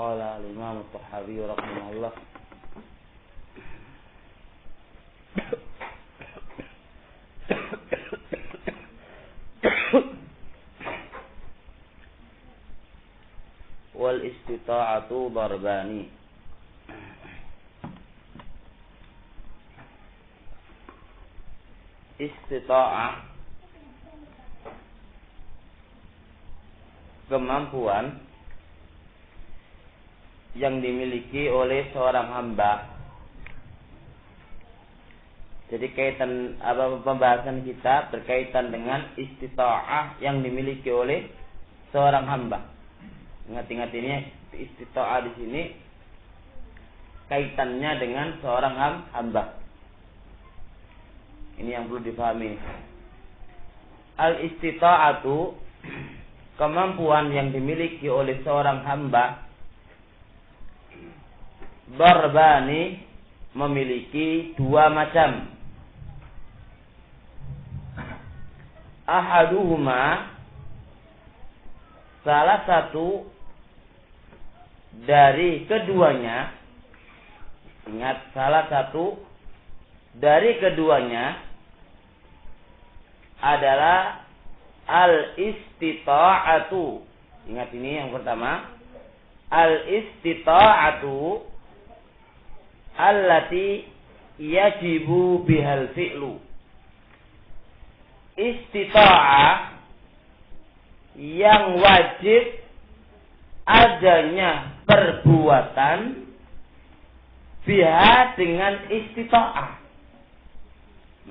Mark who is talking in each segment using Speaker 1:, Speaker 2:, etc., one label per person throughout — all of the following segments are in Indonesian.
Speaker 1: Qala al-Imam At-Tahawi rahimahullah. Wal istita'atu darbani. Istita'ah, kemampuan yang dimiliki oleh seorang hamba. Jadi kaitan pembahasan kita berkaitan dengan istita'ah yang dimiliki oleh seorang hamba. Ingat-ingat ini, istita'ah di sini kaitannya dengan seorang hamba. Ini yang perlu dipahami. Al-istita'atu, kemampuan yang dimiliki oleh seorang hamba, darbani, memiliki dua macam. Ahaduhuma, salah satu dari keduanya. Ingat, salah satu dari keduanya adalah al-istita'atu. Ingat ini yang pertama. Al-istita'atu allati yajibu bihal fi'lu. Istita'ah yang wajib adanya perbuatan biha dengan istita'ah.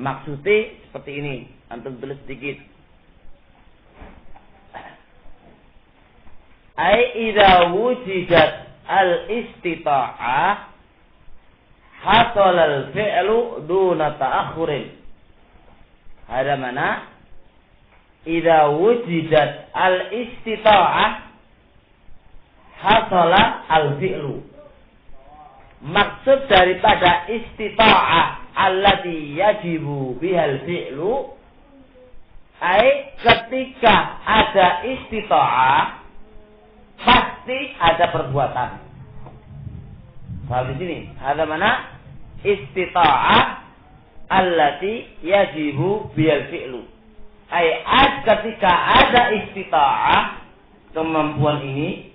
Speaker 1: Maksudnya seperti ini, antum tulis sedikit. Ai idza wujidat al-istita'ah hasal al-fi'lu duna ta'akhurin. Ada mana? Idza wujidat al-istita'ah hasala al-fi'lu. Maksud daripada istita'ah allati yajibu bihal fi'lu, ai ketika ada istita'ah pasti ada perbuatan. Paham di sini? Ada mana? Istita'ah allati yajibu bihal fi'lu. Ai ketika ada istita'ah, kemampuan ini,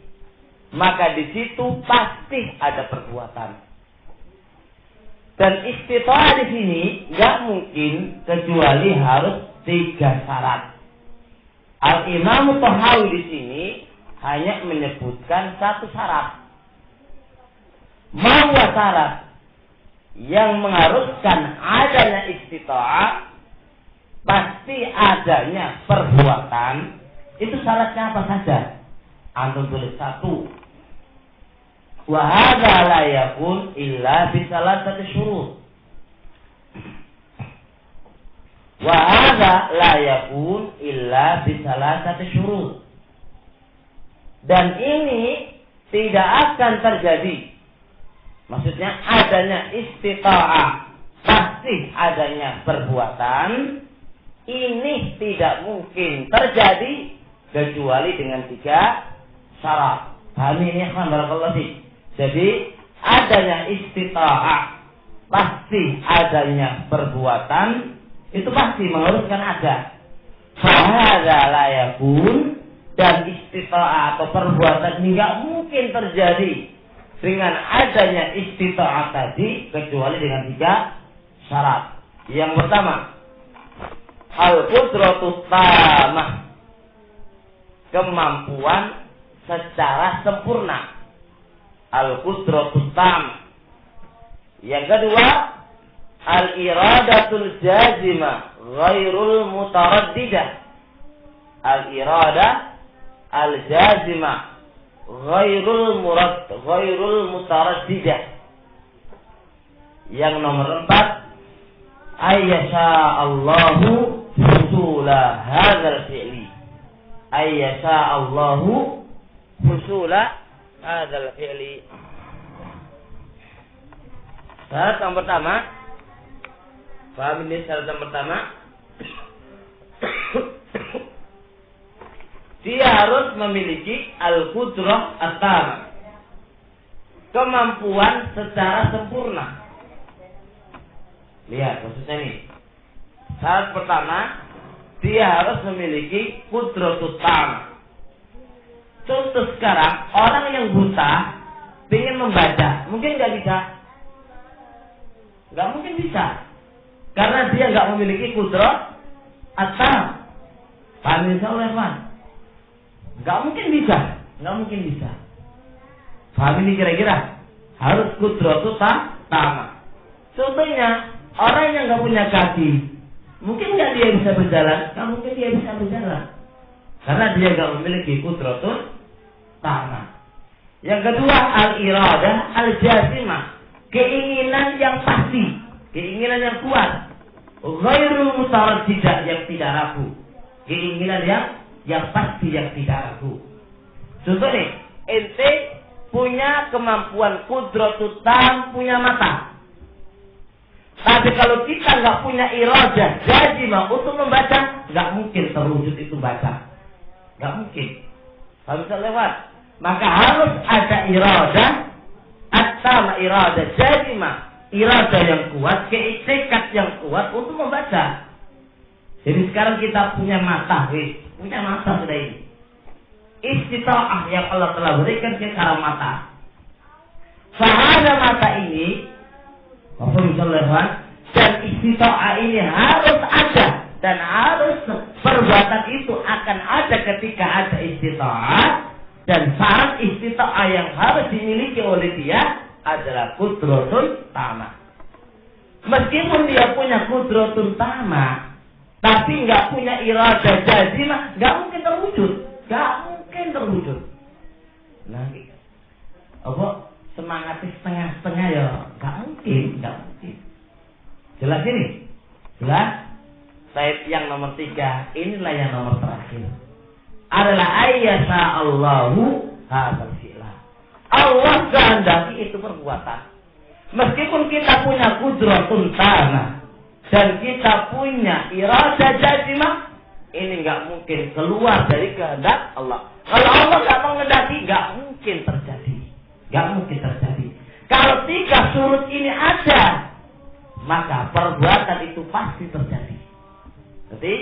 Speaker 1: maka di situ pasti ada perbuatan. Dan istita'ah di sini nggak mungkin kecuali harus 3 syarat. Al-Imam Tahawi di sini hanya menyebutkan 1 syarat. Bahwa syarat yang mengharuskan adanya istita'ah pasti adanya perbuatan. Itu syaratnya apa saja? Antum tulis 1. Wa hadza la yakun illa bi salasati syurut. Wa hadza la yakun illa bi salasati syurut. Dan ini tidak akan terjadi. Maksudnya adanya istita'ah, pasti adanya perbuatan. Ini tidak mungkin terjadi kecuali dengan 3 syarat. Paham ini, ikhwan, barakallahu fiik. Jadi adanya istita'ah, pasti adanya perbuatan, itu pasti mengharuskan ada. Fahadza la yakun, dan istita'ah atau perbuatan enggak mungkin terjadi dengan adanya istita'ah tadi kecuali dengan 3 syarat. Yang pertama, al-qudratus tamah, kemampuan secara sempurna. Al-qudratus tam. Yang kedua, al-iradatul jazimah ghairul mutaraddidah. Al-iradah al-jazimah ghairul mutaraddidah. Yang nomor 4, ayyasha Allahu husula hadzal fi'li. Ayyasha Allahu husula hadzal fi'li. Syarat yang pertama, paham ini syarat yang pertama? Dia harus memiliki al-qudrah at-tamah, kemampuan secara sempurna. Lihat maksudnya nih. Syarat pertama, dia harus memiliki qudratus tam. Contoh sekarang, orang yang buta ingin membaca, mungkin nggak bisa? Nggak mungkin bisa, karena dia nggak memiliki qudrat atau paham oleh nggak mungkin bisa, nggak mungkin bisa. Paham ini kira-kira harus qudratus tam. Contohnya, orang yang nggak punya kaki, mungkin nggak dia bisa berjalan? Nggak mungkin dia bisa berjalan, karena dia nggak memiliki qudratus tam. Yang kedua, al-iradah al-jazimah, keinginan yang pasti, keinginan yang kuat, ghairul mutaraddidah, yang tidak ragu, keinginan yang pasti, yang tidak ragu. Contoh nih, ente punya kemampuan qudratus tam, punya mata. Tapi kalau kita nggak punya iradah jazimah untuk membaca, nggak mungkin terwujud itu baca, nggak mungkin. Kalau bisa lewat, maka harus ada iradah atau iradah jazimah, iradah yang kuat, tekad yang kuat untuk membaca. Jadi sekarang kita punya mata, punya mata sudah ini. Istita'ah yang Allah telah berikan ke arah mata. Fahada mata ini, apa misalnya, dan istita'ah ini harus ada, dan harus perbuatan itu akan ada ketika ada istita'ah. Dan syarat istita'ah yang harus dimiliki oleh dia adalah qudratul tama. Meskipun dia punya qudratul tama, tapi nggak punya iradah jazimah, nggak mungkin terwujud, nggak mungkin terwujud. Nah, apa semangatnya setengah-setengah ya, nggak mungkin, nggak mungkin. Jelas ini, jelas. Saya yang nomor 3, inilah yang nomor terakhir. Adalah ayyasa Allahu hadzal fi'la. Allah kehendaki itu perbuatan. Meskipun kita punya qudratun tamah dan kita punya iradah jazimah, ini enggak mungkin keluar dari kehendak Allah. Kalau Allah enggak menghendaki, enggak mungkin terjadi. Enggak mungkin terjadi. Kalau 3 surut ini ada, maka perbuatan itu pasti terjadi. Jadi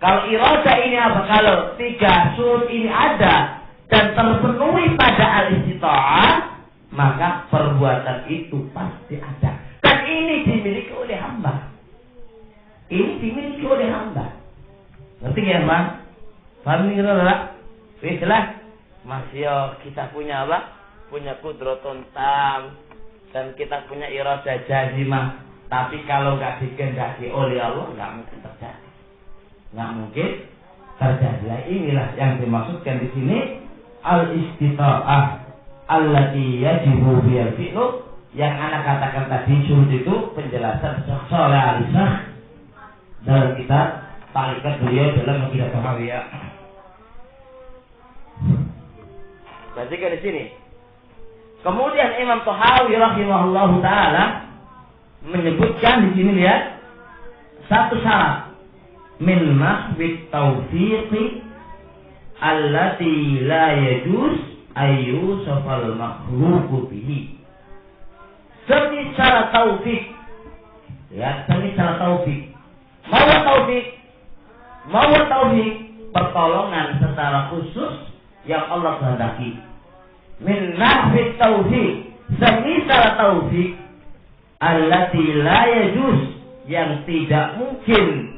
Speaker 1: kalau iradah ini apa? Kalau 3 surut ini ada dan terpenuhi pada al-istita'ah, maka perbuatan itu pasti ada. Dan ini dimiliki oleh hamba. Ini dimiliki oleh hamba. Ngerti ya, Bang? Paham ini kira-kira? Jelas? Masih kita punya apa? Punya qudratun tam dan kita punya iradah jazimah. Tapi kalau nggak dikehendaki oleh Allah, nggak mungkin terjadi. Nggak mungkin terjadi. Nah, inilah yang dimaksudkan di sini al-istita'ah allati yajibu bil fi'lu, yang anak katakan tadi surut itu penjelasan Saleh Al-Syekh dalam kitab Tarikat beliau dalam Aqidah Tahawiyah. Perhatikan di sini. Kemudian Imam Tahawi rahimahullahu taala menyebutkan di sini lihat satu syarat min mahwit taufiqi allati la yajuz ayu safal makhluqu bihi. Secara taufik, ya, secara taufik. Mau taufik pertolongan secara khusus yang Allah kehendaki. Min mahwit taufik, secara taufik allati la yajuz, yang tidak mungkin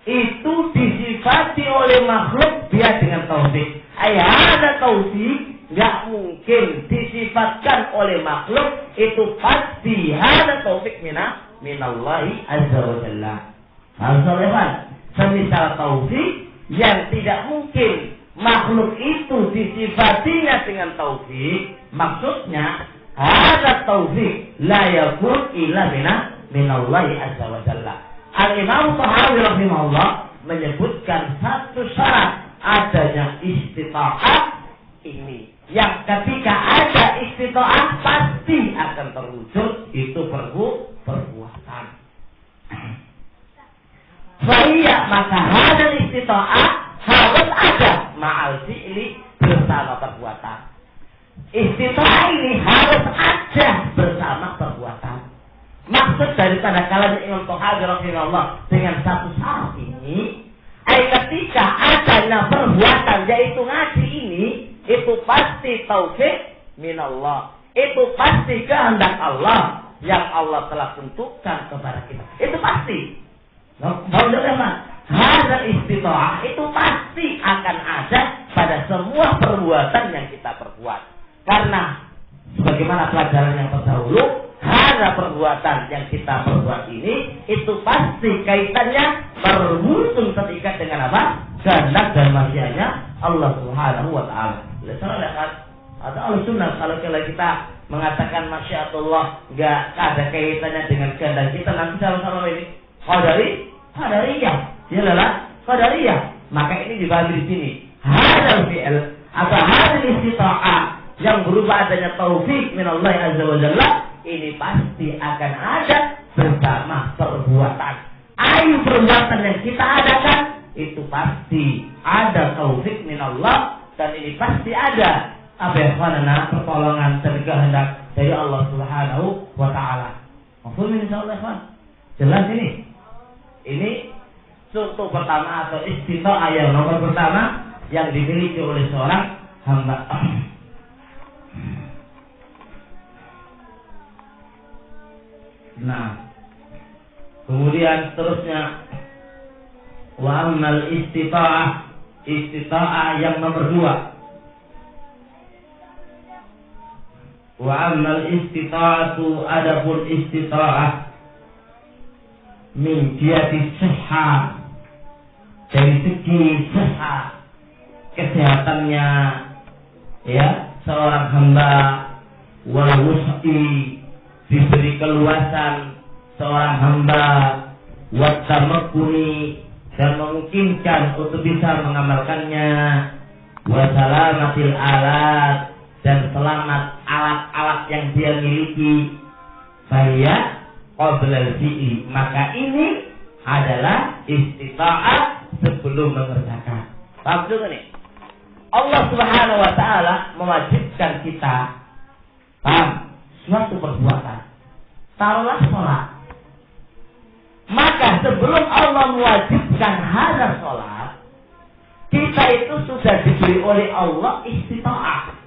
Speaker 1: itu disifati oleh makhluk dia dengan taufik. Ada taufik nggak mungkin disifatkan oleh makhluk, itu pasti ada taufik minallahi azza wa jalla. Harus semisal taufik yang tidak mungkin makhluk itu disifatinya dengan taufik, maksudnya ada taufik la yakun illa minallahi azza wa jalla. Al-Imam Tahawi rahimahullah menyebutkan satu syarat adanya istita'ah ini, yang ketika ada istita'ah pasti akan terwujud itu perbuatan. Fa'iyya, maka ada istita'ah harus ada ma'al fi'li, bersama perbuatan. Istita'ah ini harus ada bersama perbuatan. Maksud daripada kalian Imam Thahawi rahimahullah dengan satu syarat ini, ketika adanya perbuatan yaitu ngaji ini, itu pasti taufik minallah. Itu pasti kehendak Allah yang Allah telah tentukan kepada kita. Itu pasti. Hadza istita'ah itu pasti akan ada pada semua perbuatan yang kita perbuat. Karena sebagaimana pelajaran yang terdahulu, hadza perbuatan yang kita perbuat ini itu pasti kaitannya berhubung terikat dengan apa? Kehendak dan masyiatnya Allah Subhanahu wa taala. Lihat ada al-sunnah kalau kita mengatakan masyiatullah enggak ada kaitannya dengan kehendak kita, nanti sama-sama ini qadariyah. Dia adalah qadariyah. Maka ini dibagi di sini. Hadzal fi'l atau hadzal istita'ah yang berupa adanya taufik min Allah azza wa jalla, ini pasti akan ada bersama perbuatan. Ayu perbuatan yang kita adakan itu pasti ada taufik min Allah, dan ini pasti ada pertolongan dan kehendak dari Allah Subhanahu wa taala. Mafhum insyaallah, ikhwan? Jelas ini? Ini contoh pertama atau istita'ah yang nomor pertama yang dimiliki oleh seorang hamba. Nah, kemudian seterusnya wa ammal istita'ah yang nomor 2. Wa ammal istita'atu adapun istita'ah min jihati sihha, dari segi sihha kesehatannya ya seorang hamba, wal wus'i diberi keluasan seorang hamba, wat tamakkuni dan memungkinkan untuk bisa mengamalkannya, wa salamatil alat dan selamat alat-alat yang dia miliki, saya qabla fi'li, maka ini adalah istita'ah sebelum mengerjakan. Paham juga nih? Allah Subhanahu wa taala mewajibkan kita suatu perbuatan. Taruhlah sholat. Maka sebelum Allah mewajibkan hadza sholat, kita itu sudah diberi oleh Allah istita'ah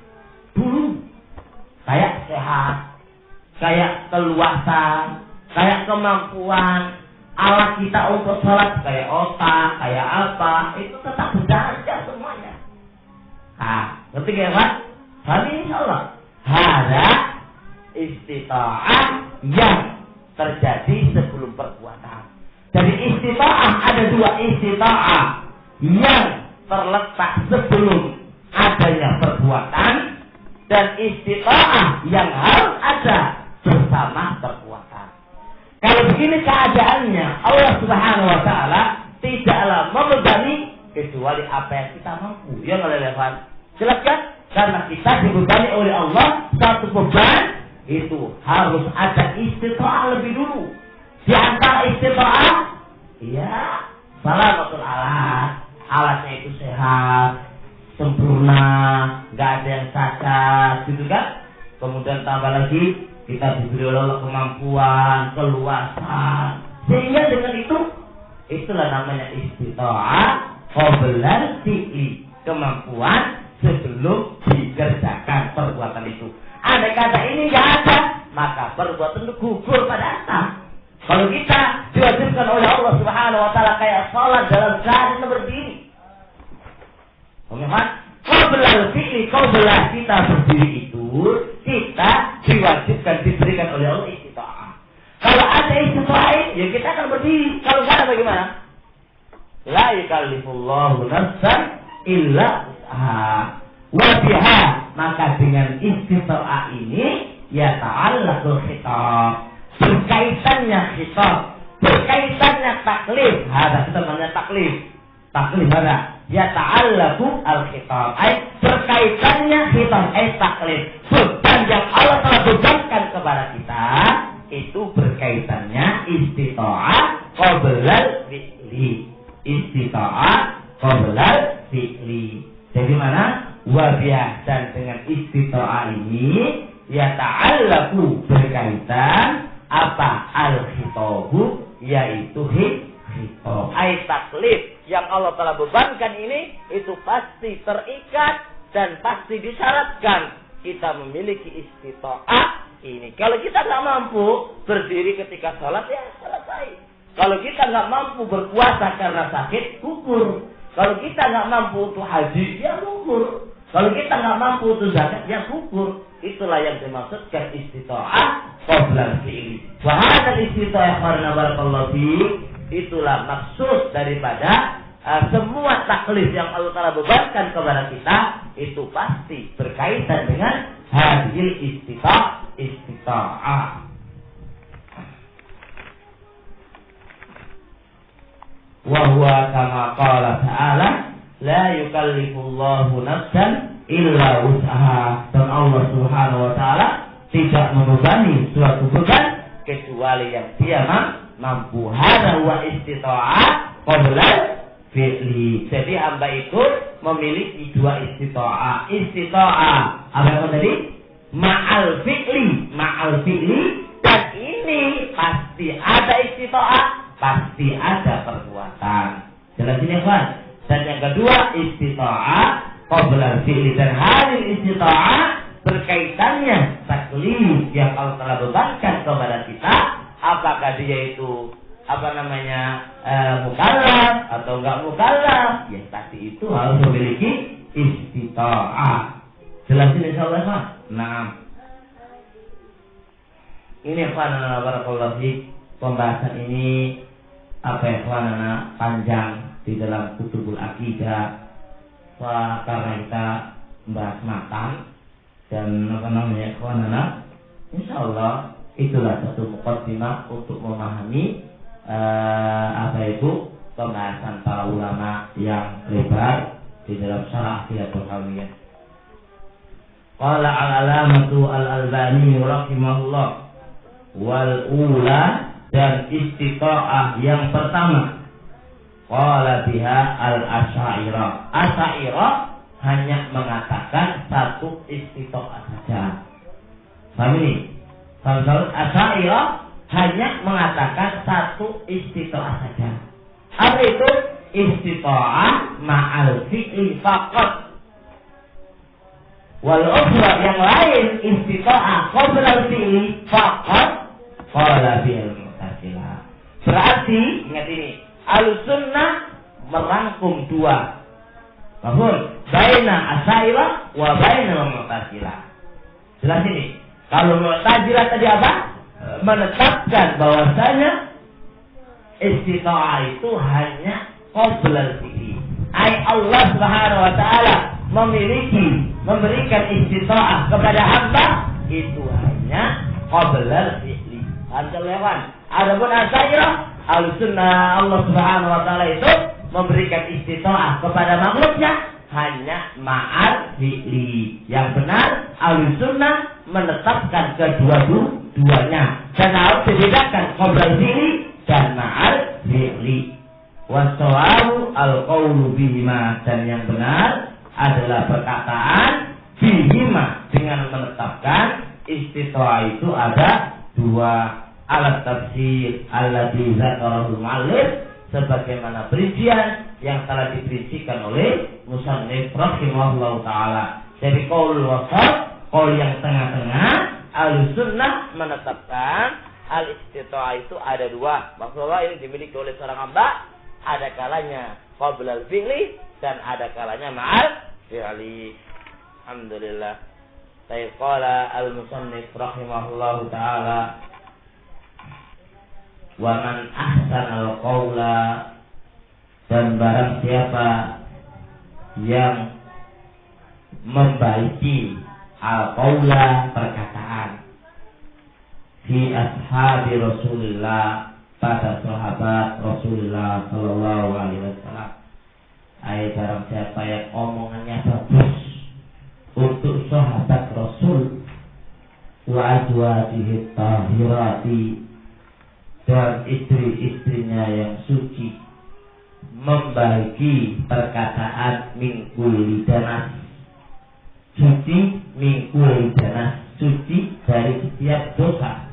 Speaker 1: dulu. Kayak sehat, kayak keluasan, kayak kemampuan, alat kita untuk sholat, kayak otak, kayak apa, itu tetap berjalan semuanya. Ngerti ya Pak? Tapi insyaallah hadza istita'ah yang terjadi sebelum perbuatan. Jadi istita'ah ada 2 istita'ah yang terletak sebelum adanya perbuatan, dan istita'ah yang harus ada bersama perbuatan. Kalau begini keadaannya, Allah Subhanahu wa taala tidaklah membebani kecuali apa yang kita mampu. Ya nggak relevan. Jelas kan? Karena kita dibebani oleh Allah satu beban, itu harus ada istita'ah lebih dulu. Di antara istita'ah, ya salamatul alat, alatnya itu sehat, sempurna, nggak ada yang cacat, gitu kan? Kemudian tambah lagi kita diberi oleh Allah kemampuan, keluasan, sehingga dengan itulah namanya istita'ah qabla fi'li, kemampuan sebelum dikerjakan perbuatan itu. Andai kata ini nggak ada, maka perbuatan itu gugur pada asal. Kalau kita diwajibkan oleh Allah Subhanahu wa taala kayak salat dalam keadaan berdiri, qabla fi'li, qabla kita berdiri itu, kita diwajibkan diberikan oleh Allah istita'ah. Kalau ada istita'ah, ya kita akan berdiri. Kalau nggak ada bagaimana? La yukallifullahu nafsan illa wus'aha. Wa biha, maka dengan istita'ah ini ya ta'allaqul khitab, berkaitannya khitab, berkaitannya taklif. Ada kita namanya taklif. Taklif ada. Ya ta'allaqu al-khitab, berkaitannya khitab, taklif. Beban yang Allah telah bebankan kepada kita itu berkaitannya istita'ah qabla fi'li. Istita'ah qabla fi'li. Jadi mana? Wabiyah, dan dengan istita'ah ini ya ta'allaku berkaitan apa al-khitabu, yaitu khitab ay taklif yang Allah telah bebankan ini, itu pasti terikat dan pasti disyaratkan kita memiliki istita'ah ini. Kalau kita nggak mampu berdiri ketika sholat, ya selesai. Kalau kita nggak mampu berpuasa karena sakit, gugur. Kalau kita nggak mampu untuk haji, ya gugur. Kalau kita nggak mampu untuk zakat, ya gugur. Itulah yang dimaksudkan istita'ah qabla fi'li. Wa hadzal istita'ah karena barakallahu fi, itulah maksud daripada semua taklif yang Allah Ta'ala bebankan kepada kita, itu pasti berkaitan dengan hadhil istita'ah. Wa huwa kama qala ta'ala la yukallifullahu nafsan illa wus'aha. Dan Allah Subhanahu wa taala tidak membebani suatu beban kecuali yang dia mampu. Hadza wa istita'ah qabla fi'li. Jadi hamba itu memiliki dua istita'ah. Istita'ah apa tadi? Ma'al fi'li, dan ini pasti ada istita'ah, pasti ada perbuatan. Jelas ini kan? Dan yang kedua istita'ah qabla fi'li, dan hadil istita'ah berkaitannya taklif yang Allah telah bebankan kepada kita, apakah dia itu mukallaf atau enggak mukallaf, ya tadi itu harus memiliki istita'ah. Jelas ini insyaallah, Pak. Nah, ini ikhwanana barakallahu fi, pembahasan ini ikhwanana panjang di dalam kutubul akidah. Karena kita membahas matang dan ikhwanana, insyaallah itulah satu muqaddimah untuk memahami pembahasan para ulama yang lebar di dalam syarah Aqidatul Hawiyah. Qala al-alamatu al-Albani rahimahullah, wal ula, dan istita'ah yang pertama, qala biha al-asy'ariyah. Asy'ariyah hanya mengatakan satu istita'ah saja. Paham ini? Asy'ariyah hanya mengatakan satu istita'ah saja. Apa itu? Istita'ah ma'al fi'li faqat. Wal ukhra, yang lain istita'ah qabla fi'li faqat qala bil mu'tazilah. Berarti ingat ini, Ahlussunnah merangkum dua. Bahwa baina asy'ariyah wa baina mu'tazilah. Jelas ini. Kalau mu'tazilah tadi apa? Menetapkan bahwasanya istita'ah itu hanya qabla fi'li. Allah Subhanahu wa taala memberikan istita'ah kepada hamba itu hanya qabla fi'li. Adapun asy'ariyah, Ahlussunnah, Allah Subhanahu wa taala itu memberikan istita'ah kepada makhluknya hanya ma'al fi'li. Yang benar Ahlussunnah menetapkan kedua-duanya dan harus dibedakan qabla fi'li dan ma'al fi'li. Wassawabu al-qawlu bihima, dan yang benar adalah perkataan bihima dengan menetapkan istita'ah itu ada dua. Alat tafsir alladzi zakarahul mu'allif, sebagaimana perincian yang telah diperincikan oleh musannif rahimahullahu taala. Jadi qaul wasat, qaul yang tengah-tengah, Ahlussunnah menetapkan al-istita'ah itu ada dua. Maksudnya ini dimiliki oleh seorang hamba, ada kalanya qabla al-fi'li dan ada kalanya ma'al fi'li. Alhamdulillah. Baik, qala al-musannif rahimahullahu taala, wa man ahsanal qawla, dan barang siapa yang membaiki al-qawla, perkataan, fi ashabi Rasulillah, pada sahabat Rasulullah sallallahu alaihi wasallam. Barang siapa yang omongannya bagus untuk sahabat Rasul, wa azwajihi tahirati, dan istri-istrinya yang suci, membagi perkataan min kulli danas, suci min kulli danas, suci dari setiap dosa,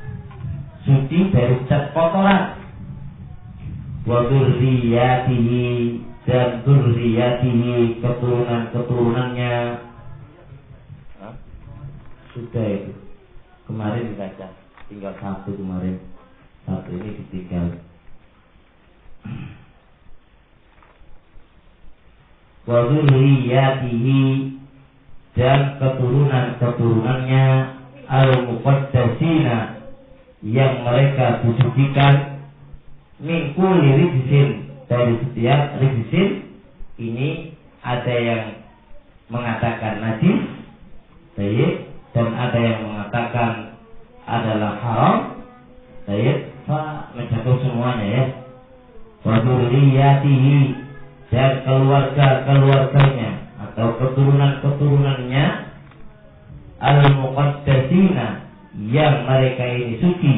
Speaker 1: suci dari setiap kotoran. Wa dzurriyyatihi, dan dzurriyyatihi, keturunan-keturunannya. Sudah itu kemarin dibaca, tinggal satu kemarin, satu ini ditinggal. Wa dzurriyyatihi, dan keturunan-keturunannya al-muqaddasina, yang mereka disucikan, min kulli rijsin, dari setiap rijsin. Ini ada yang mengatakan najis, baik, dan ada yang mengatakan adalah haram, baik, mencakup semuanya ya. Wa dzurriyyatihi, dan keluarga-keluarganya atau keturunan-keturunannya al-muqaddasina, yang mereka ini suci,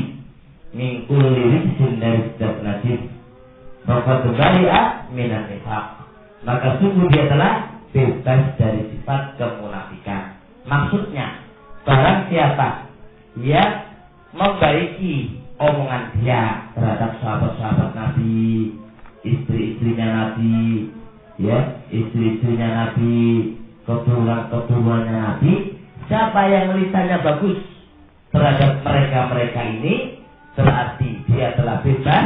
Speaker 1: min kulli rijsin, dari setiap najis. Faqad bari'a minan nifaq, maka sungguh dia telah bebas dari sifat kemunafikan. Maksudnya, barang siapa yang membaiki omongan dia terhadap sahabat-sahabat Nabi, istri-istrinya Nabi, ya, istri-istrinya Nabi, keturunan-keturunannya Nabi, siapa yang lisannya bagus terhadap mereka-mereka ini, berarti dia telah bebas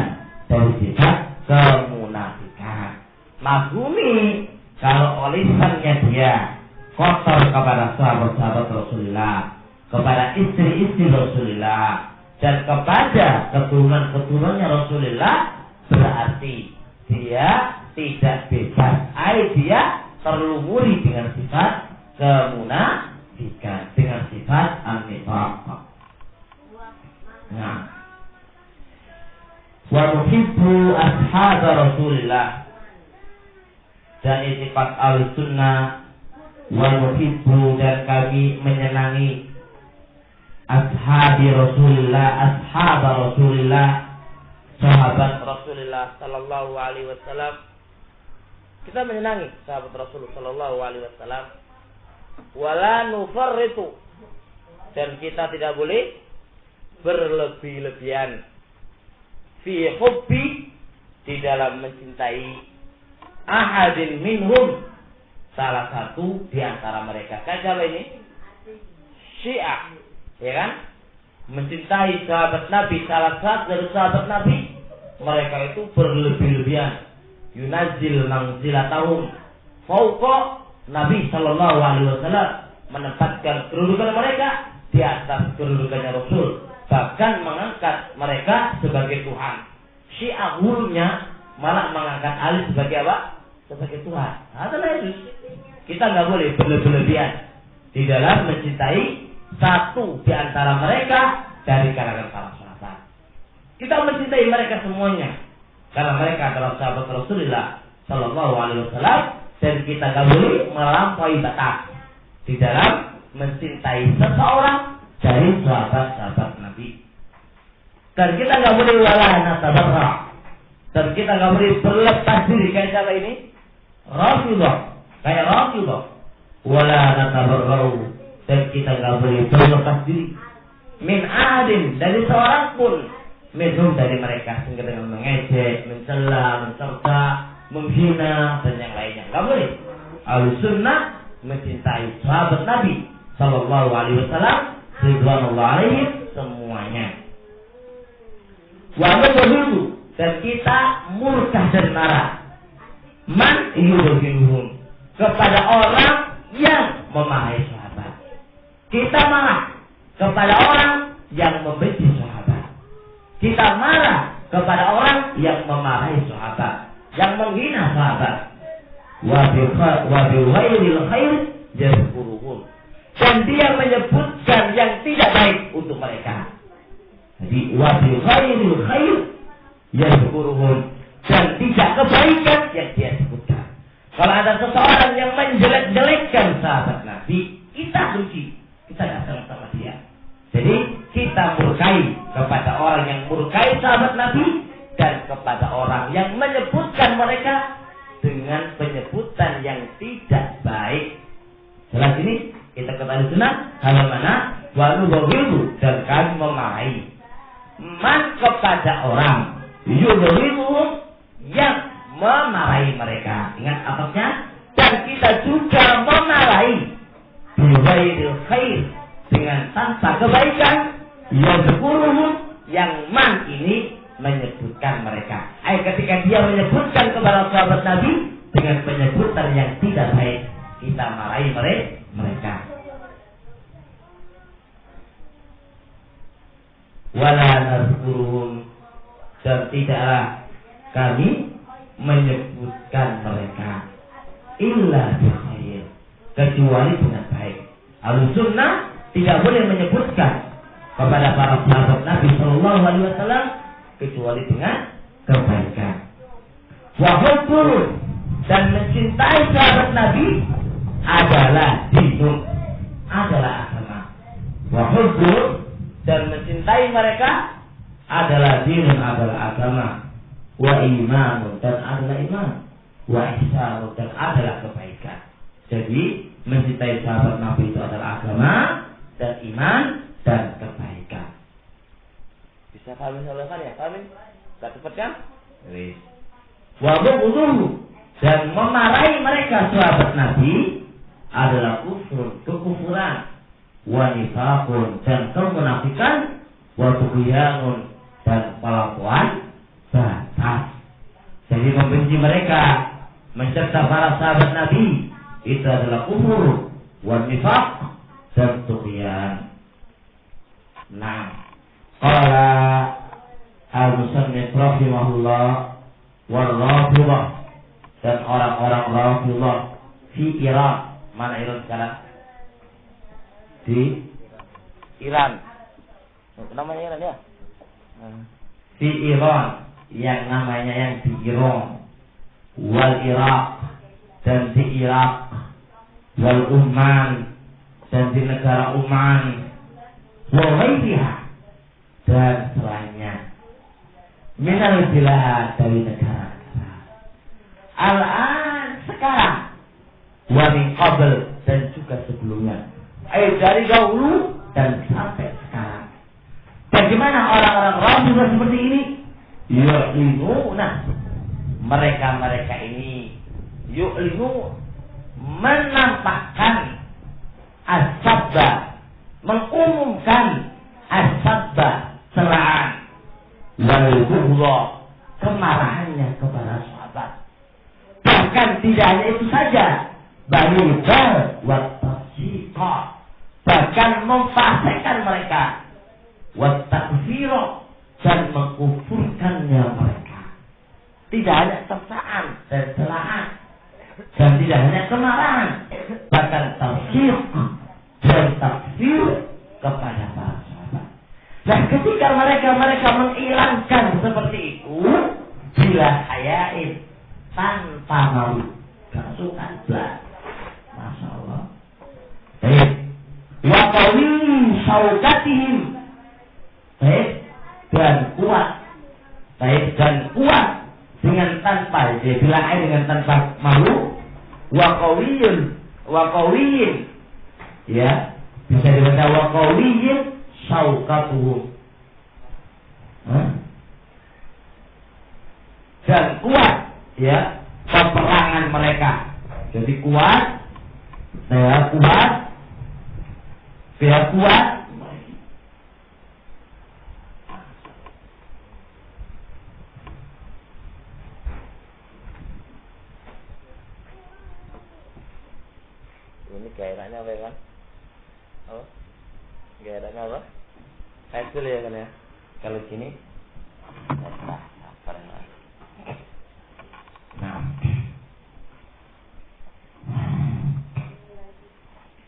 Speaker 1: dari sifat kemunafikan. Maklumi kalau lisannya dia kotor kepada sahabat-sahabat Rasulullah, kepada istri-istri Rasulullah, dan kepada keturunan-keturunannya Rasulullah, berarti dia tidak bebas. Dia terlumuri dengan sifat kemunafikan, dengan sifat an-nifaq. Nah, wa nuhibbu ashab Rasulillah, dan itifaq al-sunnah, wa nuhibbu, dan kami menyenangi ashabi Rasulillah, ashab Rasulillah, sahabat Rasulullah sallallahu alaihi wasallam. Kita menyenangi sahabat Rasulullah sallallahu alaihi wasallam. Wala nufarritu, dan kita tidak boleh berlebih-lebihan fi hubbi, di dalam mencintai ahadin minhum, salah satu di antara mereka. Kayak ini Syiah, ya kan? Mencintai sahabat Nabi, salah satu dari sahabat Nabi, mereka itu berlebih-lebihan. Yunazil manzilatahum fauqa Nabi sallallahu alaihi wasallam, menempatkan kedudukan mereka di atas kedudukannya Rasul, bahkan mengangkat mereka sebagai Tuhan. Syiah hulunya malah mengangkat Ali sebagai apa? Sebagai Tuhan. Kita nggak boleh berlebihan di dalam mencintai satu di antara mereka dari kalangan para sahabat. Kita mencintai mereka semuanya karena mereka adalah sahabat Rasulullah sallallahu alaihi wasallam, dan kita nggak boleh melampaui batas di dalam mencintai seseorang dari sahabat-sahabat Nabi. Dan kita nggak boleh wala natabarra, dan kita nggak boleh berlepas diri kayak siapa ini? Rasulullah, kayak Rasulullah. Wala natabarra'u, dan kita nggak boleh berlepas diri min adin, dari seorang pun, minhum, dari mereka, sehingga dengan mengejek, mencela, mencerca, menghina, dan yang lainnya. Nggak boleh. Al-sunnah mencintai sahabat Nabi sallallahu alaihi wasallam, ridwanullah alaihim, semuanya. Wa nabghadu, dan kita murka dan marah, man yuhibbuhum, kepada orang yang memarahi sahabat. Kita marah kepada orang yang membenci sahabat. Kita marah kepada orang yang memarahi sahabat, yang menghina sahabat. Wa bi ghairil khair yazkuruhum, dan dia menyebutkan yang tidak baik untuk mereka. Jadi wa bi ghairil khair yazkuruhum, dan tidak kebaikan yang dia sebutkan. Kalau ada seseorang yang menjelek-jelekkan sahabat Nabi, kita benci, kita tidak senang sama dia. Jadi kita murkai kepada orang yang murkai sahabat Nabi, dan kepada orang yang menyebutkan mereka dengan penyebutan yang tidak baik. Jelas ini Kita ketahui sunnah hal mana walu wawilu dan kami memarahi man kepada orang yuwawilu yang memarahi mereka. Ingat apanya? Dan kita juga memarahi biwairil khair dengan tanpa kebaikan yang man ini menyebutkan mereka. Ketika dia menyebutkan kepada sahabat Nabi dengan penyebutan yang tidak baik, kita marahi mereka. Wala nazkuruhum, dan tidaklah kami menyebutkan mereka illa bikhair, kecuali dengan baik. Ahlussunnah tidak boleh menyebutkan kepada para sahabat Nabi Shallallahu Alaihi Wasallam kecuali dengan kebaikan. Wa hubbur, dan mencintai sahabat Nabi adalah dinun, adalah agama. Wa hubbur, dan mencintai mereka adalah dinun, adalah agama. Wa iman, dan adalah iman. Wa ihsan, dan adalah kebaikan. Jadi mencintai sahabat Nabi itu adalah agama dan iman dan kebaikan. Bisa kami salahkan ya? Kami tak cepat kan? Wa bughduhu, dan memarahi mereka sahabat Nabi adalah kufur, kekufuran. Wa nifaqun, dan kemunafikan. Wa tughyanun, dan pelakuan batas. Jadi membenci mereka, mencerca para sahabat Nabi, itu adalah kufur, wa nifaq, dan tughyan. Nah, qala al-musannif rahimahullah wal rafidhah, dan orang-orang Rafidhah fi Iran. Mana Iran sekarang? Di Iran. Namanya Iran ya? Di Iran, yang namanya yang di Iran, wal Iraq, dan di Irak, wal Umman, dan di negara Umman, wa ghairiha, dan selainnya, minal bilad, dari negara. Al-an, sekarang, wa min qabl, dan juga sebelumnya, dari dahulu dan sampai sekarang. Bagaimana orang-orang Rafidhah seperti ini? Yu'linuna, mereka ini yu'linu, menampakkan as-sabba, mengumumkan as-sabba, celaan, wal bughda, kemarahannya kepada sahabat. Bahkan tidak hanya itu saja, bal wa tafsiqa, bahkan memfasikkan mereka, wa takfira, dan mengkufurkannya mereka. Tidak hanya cercaan dan celaan, dan tidak hanya kemarahan, bahkan tafsir dan takfir kepada para sahabat. Nah, ketika mereka menghilangkan seperti itu, bila hayain, tanpa malu, kasukan belas, masya Allah. Baik, wa qawi syaukatihim, baik, dan kuat, baik, dan kuat dengan tanpa, jadi bila hayain dengan tanpa malu, wa qawiyin, ya, bisa dibaca wa qawiyin syaukatuhum, dan kuat, ya, peperangan mereka. Jadi kuat, ya, kuat, biar kuat. Ini gairahnya apa kan? Oh, gairahnya apa? Kecil ya kan ya? Kalau gini, nah,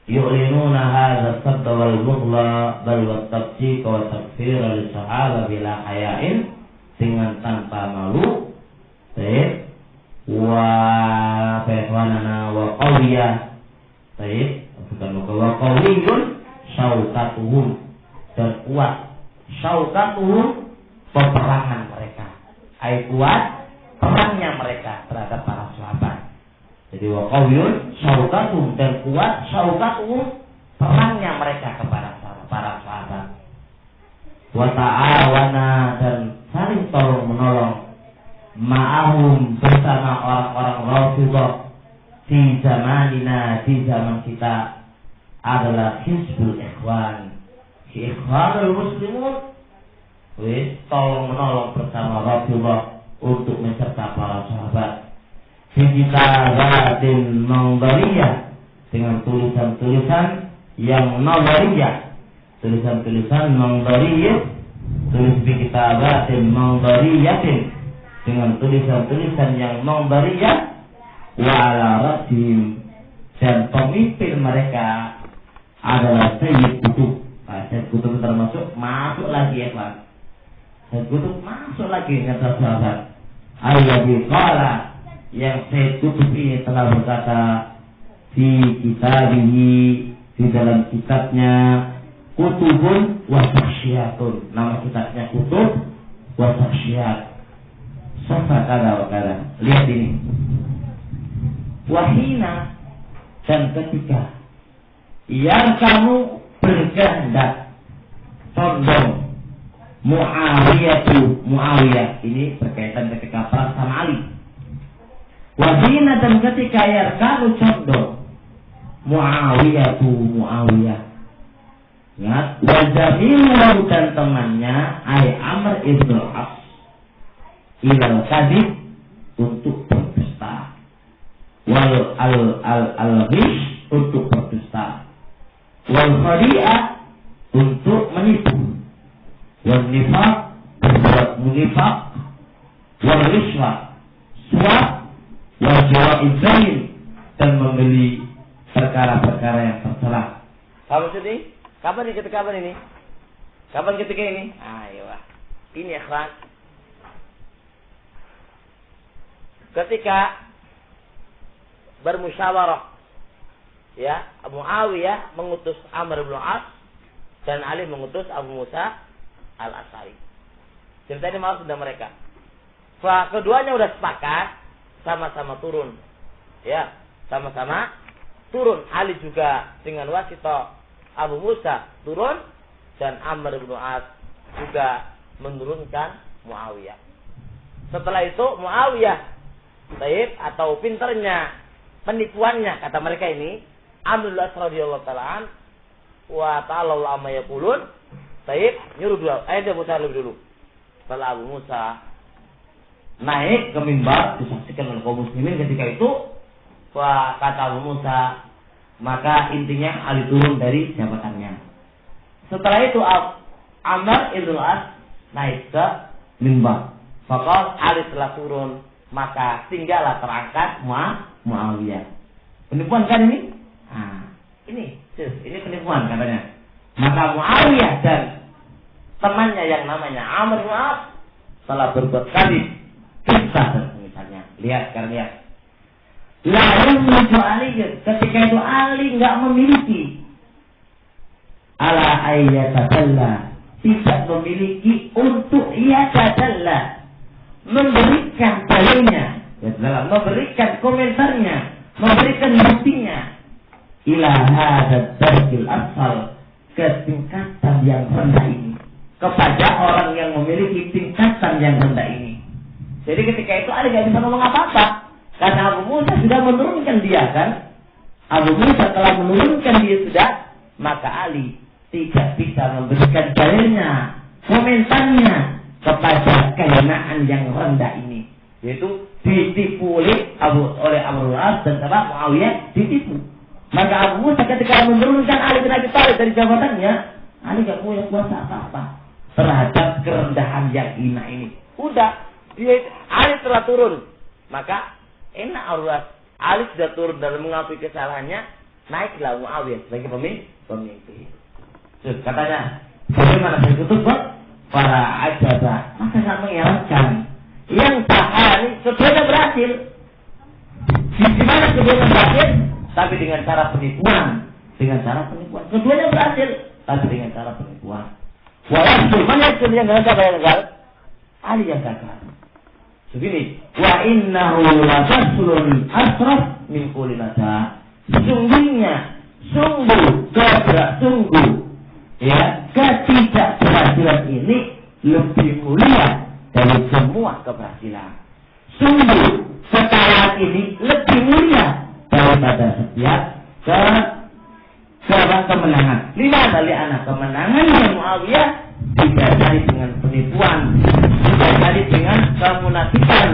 Speaker 1: yu'linuna hadha as-sadd wal bughla bal wa at-tafsiq wa takfir al-sahaba bila haya'in, dengan tanpa malu, baik, wa fa'wana wa qawiyah, baik, bukan wa qawiyun syaukatuhum, dan kuat syaukatuhum, peperangan mereka, kuat perangnya mereka terhadap para sahabat. Jadi wa qawiyun syaukatuhum, dan kuat syaukatuhum, sayangnya mereka kepada para sahabat. Wa ta'awana, dan saling tolong menolong ma'ahum, bersama orang-orang Rafidhah di zamanina, di zaman kita, adalah Hizbul Ikhwan, Ikhwanul Muslimun. Tolong menolong bersama Rafidhah untuk mencerca para sahabat. Kitabatin Mangbariyah, dengan tulisan-tulisan yang Mangbariyah, tulisan-tulisan Mangbariyah, tulis kitabatin Mangbariyatin, dengan tulisan-tulisan yang Mangbariyah, wa ala rasim, dan pemimpin mereka adalah Sayyid Qutb. Sayyid Qutb termasuk masuk lagi ya Pak. Sayyid Qutb masuk lagi kata sahabat. Alladzi qala, yang Sayyid Qutb ini telah berkata di kitabihi, di dalam kitabnya Kutubun wa Sakhsiyatun, nama kitabnya Kutub wa Sakhsiyat. Safa kada wa kada. Lihat ini. Wahina, dan ketika yang kamu berkehendak condong Muawiyah, ini berkaitan ketika perang sama Ali. Wahina, dan ketika yang kamu condong Muawiyah, ingat, wajamilu, dan temannya ay Amr ibn al-As, ilal kadhib, untuk berdusta, wal al-ghish, untuk berdusta, wal khadi'ah, untuk menipu, wal nifaq, berbuat munifaq, wal rishwah, suap, wal jawaizain, dan membeli perkara-perkara yang tercela. Kamu sedih? Kapan ini, ketika kapan ini? Kapan ketika ini? Ayo, ini ikhwan. Ketika bermusyawarah, ya, Muawiyah mengutus Amr bin As dan Ali mengutus Abu Musa al-Asy'ari. Cerita ini maksud dari mereka. Keduanya udah sepakat, sama-sama turun, ya, sama-sama turun. Ali juga dengan wasithah Abu Musa turun, dan Amr bin As juga menurunkan Muawiyah. Setelah itu Muawiyah, taib, atau pinternya, penipuannya, kata mereka ini, Amr bin As radhiyallahu ta'ala wa ta'ala amma yaqulun, taib, nyuruh dua ayat Abu Musa lebih dulu. Setelah Abu Musa naik ke mimbar disaksikan oleh kaum muslimin ketika itu, kata Abu Musa, maka intinya Ali turun dari jabatannya. Setelah itu Amr ibn As naik ke mimbar. Fakal Ali telah turun, maka tinggallah terangkat Muawiyah. Penipuan kan ini? Ini penipuan katanya. Maka Muawiyah dan temannya yang namanya Amr ibn As telah berbuat kali kisah dan misalnya. Lihat, sekarang lihat. Lalu menuju Ali, ketika itu Ali nggak memiliki ala ayyatadalla, tidak memiliki untuk iyatadalla, memberikan dalilnya, memberikan komentarnya, memberikan buktinya, ila hadzal darkil asfal, ke tingkatan yang rendah ini, kepada orang yang memiliki tingkatan yang rendah ini. Jadi ketika itu Ali nggak bisa ngomong apa-apa. Karena Abu Musa sudah menurunkan dia kan. Abu Musa telah menurunkan dia sudah. Maka Ali tidak bisa memberikan dalilnya, komentarnya kepada kehinaan yang rendah ini. Yaitu ditipu oleh Abu As dan Muawiyah, ditipu. Maka Abu Musa ketika menurunkan Ali bin Abi Thalib dari jabatannya, Ali gak punya kuasa apa-apa terhadap kerendahan yang hina ini. Udah, Ali telah turun. Maka enak Aruas, Ali sudah turun dan mengakui kesalahannya, naiklah Muawiyah sebagai pemimpin. Terus katanya, bagaimana saya tutup para ajabah, maka sangat mengerankan. Yang sahari keduanya berhasil. Di mana keduanya berhasil? Tapi dengan cara penipuan, Keduanya berhasil, tapi dengan cara penipuan. Walaupun mana yang gagal? Ali yang gagal. Begini, wa innahu la faslun asraf min kulli nasa. Sesungguhnya Sungguh ya, ketidakberhasilan ini lebih mulia dari semua keberhasilan. Sungguh kekayaan ini lebih mulia daripada setiap kemenangan. Lima kali anak kemenangan yang Muawiyah didasari dengan penipuan, didasari dengan kemunafikan,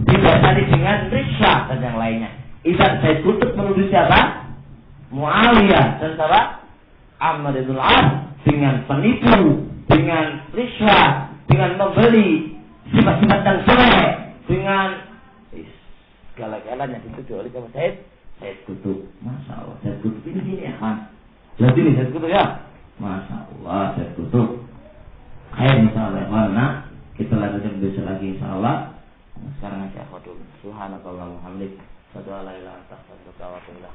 Speaker 1: didasari dengan riswah dan yang lainnya. Idan Said Qutb menuduh siapa? Muawiyah dan siapa? Amr bin As dengan penipu, dengan riswah, dengan membeli sifat-sifat yang jelek, dengan segala-galanya dituduh oleh Said Qutb. Masya Allah, Said Qutb ini ya kan? Lihat ini Said Qutb ya. Masya Allah, Said Qutb. Ayo insyaallah mana kita lanjutkan besok lagi insyaallah. Sekarang aja aku dulu. Subhanallah walhamdulillah. Asyhadu an la ilaha illallah wa asyhadu anna muhammadan rasulullah.